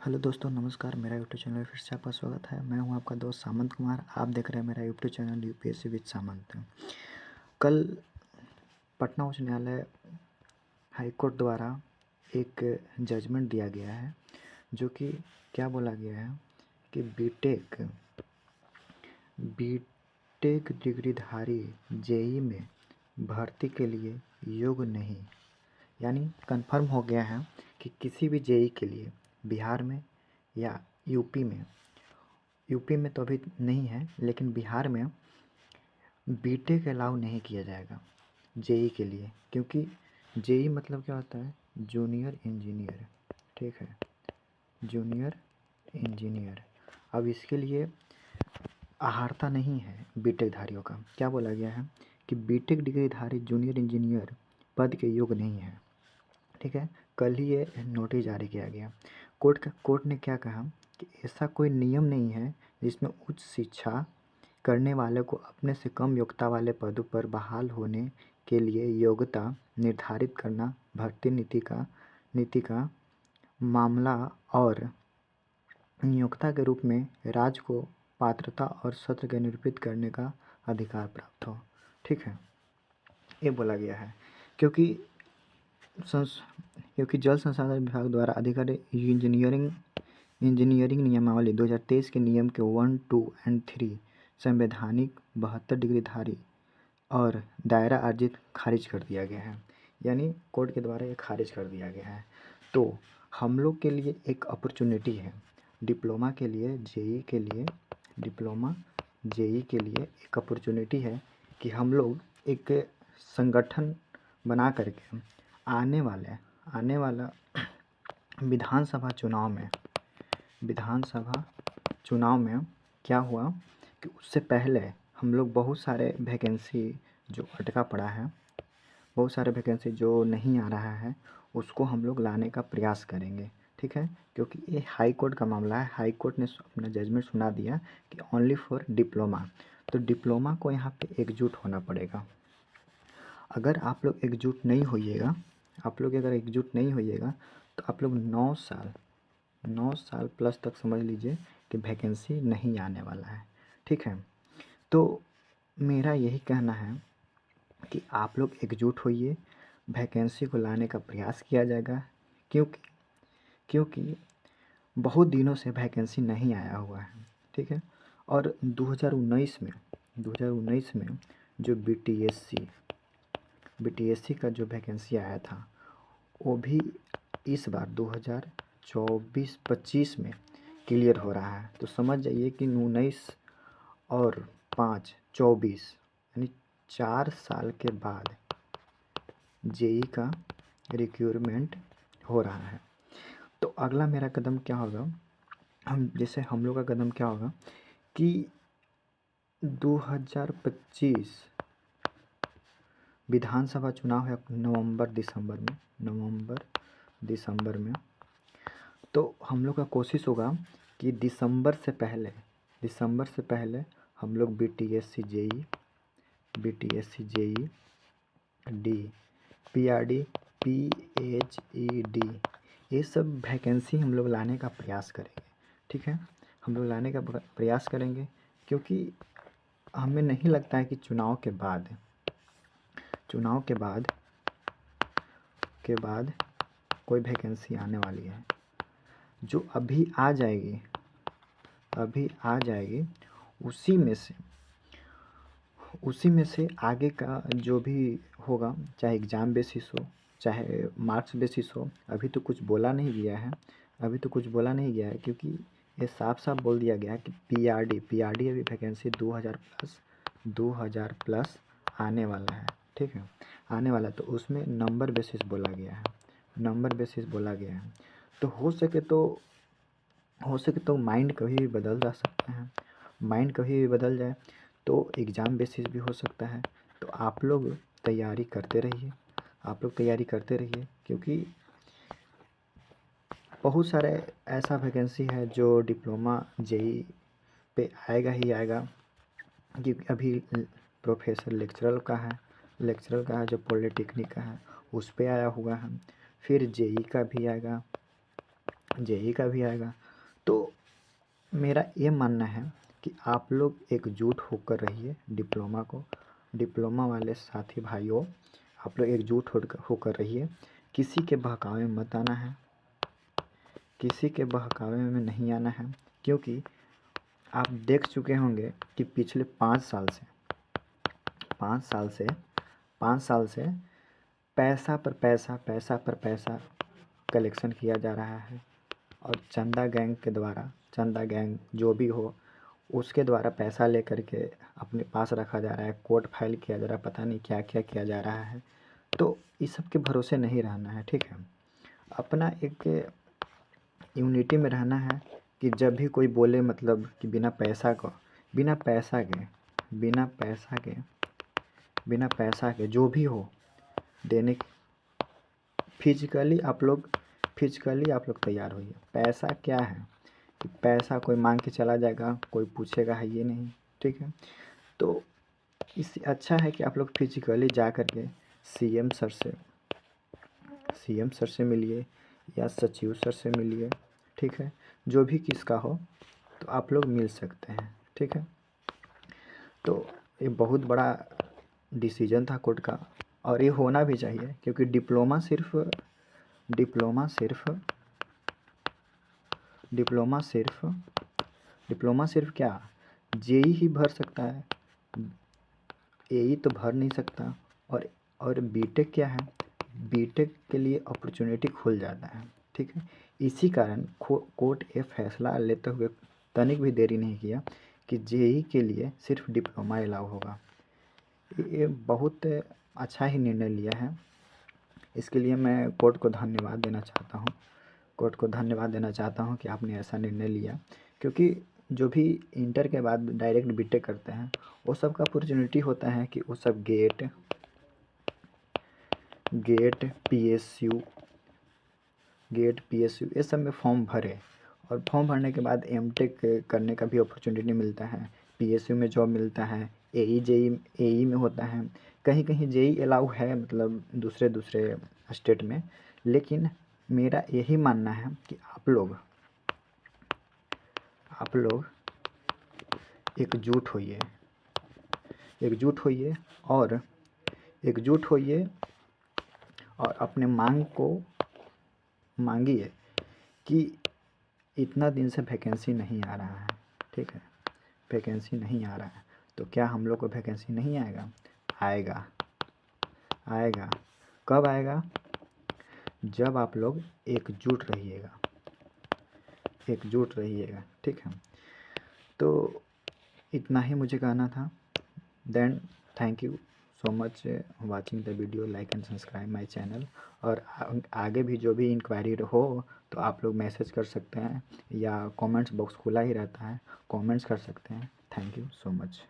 Hello दोस्तों, नमस्कार। मेरा यूट्यूब चैनल में फिर से आपका स्वागत है। मैं हूं आपका दोस्त सामंत कुमार। आप देख रहे हैं मेरा यूट्यूब चैनल यूपीएससी विद सामंत। कल पटना उच्च न्यायालय हाईकोर्ट द्वारा एक जजमेंट दिया गया है, जो कि क्या बोला गया है कि बीटेक डिग्रीधारी जेई में भर्ती के लिए योग्य नहीं, यानी कंफर्म हो गया है कि किसी भी जेई के लिए बिहार में या यूपी में तो अभी नहीं है, लेकिन बिहार में बीटेक अलाउ नहीं किया जाएगा जेई के लिए। क्योंकि जेई मतलब क्या होता है? Junior engineer. ठीक है, जूनियर इंजीनियर। अब इसके लिए अहार्ता नहीं है बीटेक धारियों का। क्या बोला गया है कि बीटेक डिग्रीधारी जूनियर इंजीनियर पद के योग्य नहीं है। ठीक है, कल ही ये नोटिस जारी किया गया। कोर्ट ने क्या कहा कि ऐसा कोई नियम नहीं है जिसमें उच्च शिक्षा करने वाले को अपने से कम योग्यता वाले पदों पर बहाल होने के लिए योग्यता निर्धारित करना भर्ती नीति का मामला और नियोक्ता के रूप में राज्य को पात्रता और सत्र के निरूपित करने का अधिकार प्राप्त हो। ठीक है, ये बोला गया है। क्योंकि जल संसाधन विभाग द्वारा अधिकारिक इंजीनियरिंग नियमावली 2023 के नियम के 1, 2 और 3 संवैधानिक 72 डिग्रीधारी और दायरा अर्जित खारिज कर दिया गया है। यानी कोर्ट के द्वारा ये खारिज कर दिया गया है। तो हम लोग के लिए एक अपॉर्चुनिटी है, डिप्लोमा के लिए एक अपॉर्चुनिटी है कि हम लोग एक संगठन बना करके आने वाला विधानसभा चुनाव में क्या हुआ कि उससे पहले हम लोग बहुत सारे वैकेंसी जो अटका पड़ा है, बहुत सारे वैकेंसी जो नहीं आ रहा है, उसको हम लोग लाने का प्रयास करेंगे। ठीक है, क्योंकि ये हाई कोर्ट का मामला है। हाई कोर्ट ने अपना जजमेंट सुना दिया कि ओनली फॉर डिप्लोमा। तो डिप्लोमा को यहाँ पे एकजुट होना पड़ेगा। अगर आप लोग एकजुट नहीं होइएगा तो आप लोग 9 साल प्लस तक समझ लीजिए कि वैकेंसी नहीं आने वाला है। ठीक है, तो मेरा यही कहना है कि आप लोग एकजुट होइए, वैकेंसी को लाने का प्रयास किया जाएगा। क्योंकि बहुत दिनों से वैकेंसी नहीं आया हुआ है। ठीक है, और 2019 में जो बीटीएससी का जो वैकेंसी आया था, वो भी इस बार 2024-25 में क्लियर हो रहा है। तो समझ जाइए कि 19 और 5 24 यानी 4 साल के बाद जेई का रिक्रूटमेंट हो रहा है। तो अगला मेरा कदम क्या होगा, हम लोग का कदम क्या होगा कि 2025 विधानसभा चुनाव है नवंबर दिसंबर में। तो हम लोग का कोशिश होगा कि दिसंबर से पहले हम लोग BTSC JE D PRD PHED ये सब वैकेंसी हम लोग लाने का प्रयास करेंगे। ठीक है, हम लोग लाने का प्रयास करेंगे, क्योंकि हमें नहीं लगता है कि चुनाव के बाद कोई वैकेंसी आने वाली है। जो अभी आ जाएगी उसी में से आगे का जो भी होगा, चाहे एग्ज़ाम बेसिस हो चाहे मार्क्स बेसिस हो, अभी तो कुछ बोला नहीं गया है। क्योंकि ये साफ बोल दिया गया है कि पीआरडी अभी वैकेंसी 2000 प्लस आने वाला है। ठीक है, आने वाला, तो उसमें नंबर बेसिस बोला गया है। तो हो सके तो माइंड कभी भी बदल जा सकता है। माइंड कभी भी बदल जाए तो एग्ज़ाम बेसिस भी हो सकता है। तो आप लोग तैयारी करते रहिए, क्योंकि बहुत सारे ऐसा वैकेंसी है जो डिप्लोमा जेई पे आएगा ही आएगा। क्योंकि अभी प्रोफेसर लेक्चरर का है जो पॉलिटेक्निक का है, उस पे आया हुआ है। फिर जेई का भी आएगा, जेई का भी आएगा। तो मेरा ये मानना है कि आप लोग एकजुट होकर रहिए। डिप्लोमा वाले साथी भाइयों, आप लोग एकजुट होकर रहिए। किसी के बहकावे में मत आना है, किसी के बहकावे में नहीं आना है, क्योंकि आप देख चुके होंगे कि पिछले 5 साल से पैसा पर पैसा कलेक्शन किया जा रहा है और चंदा गैंग जो भी हो उसके द्वारा पैसा लेकर के अपने पास रखा जा रहा है, कोर्ट फाइल किया जा रहा है, पता नहीं क्या क्या किया जा रहा है। तो इस सब के भरोसे नहीं रहना है, ठीक है। अपना एक यूनिटी में रहना है कि जब भी कोई बोले मतलब कि बिना पैसा के जो भी हो देने फिजिकली आप लोग तैयार होइए। पैसा क्या है कि पैसा कोई मांग के चला जाएगा, कोई पूछेगा है ये नहीं, ठीक है। तो इससे अच्छा है कि आप लोग फिजिकली जा कर के सीएम सर से मिलिए या सचिव सर से मिलिए, ठीक है। जो भी किसका हो तो आप लोग मिल सकते हैं, ठीक है। तो ये बहुत बड़ा डिसीजन था कोर्ट का और ये होना भी चाहिए, क्योंकि डिप्लोमा सिर्फ क्या जेई ही भर सकता है, एई तो भर नहीं सकता। और बीटेक क्या है, बीटेक के लिए अपॉर्चुनिटी खुल जाता है, ठीक है। इसी कारण कोर्ट ये फैसला लेते हुए तनिक भी देरी नहीं किया कि जेई के लिए सिर्फ डिप्लोमा अलाउ होगा। ये बहुत अच्छा ही निर्णय लिया है। इसके लिए मैं कोर्ट को धन्यवाद देना चाहता हूँ कि आपने ऐसा निर्णय लिया, क्योंकि जो भी इंटर के बाद डायरेक्ट बीटेक करते हैं वो सब का अपॉर्चुनिटी होता है कि वो सब गेट पीएसयू ये सब में फॉर्म भरे और फॉर्म भरने के बाद एमटेक करने का भी अपॉर्चुनिटी मिलता है, पीएसयू में जॉब मिलता है, एई में होता है, कहीं कहीं जेई अलाउ है मतलब दूसरे स्टेट में। लेकिन मेरा यही मानना है कि आप लोग एकजुट होइए और अपने मांग को मांगिए कि इतना दिन से वैकेंसी नहीं आ रहा है, ठीक है। वैकेंसी नहीं आ रहा है तो क्या हम लोग को वैकेंसी नहीं आएगा? आएगा। कब आएगा? जब आप लोग एकजुट रहिएगा, ठीक है। तो इतना ही मुझे कहना था। Then thank you so much watching the video, like and subscribe my channel. और आगे भी जो भी इंक्वायरी हो तो आप लोग मैसेज कर सकते हैं या कमेंट्स बॉक्स खुला ही रहता है, कमेंट्स कर सकते हैं। Thank you so much.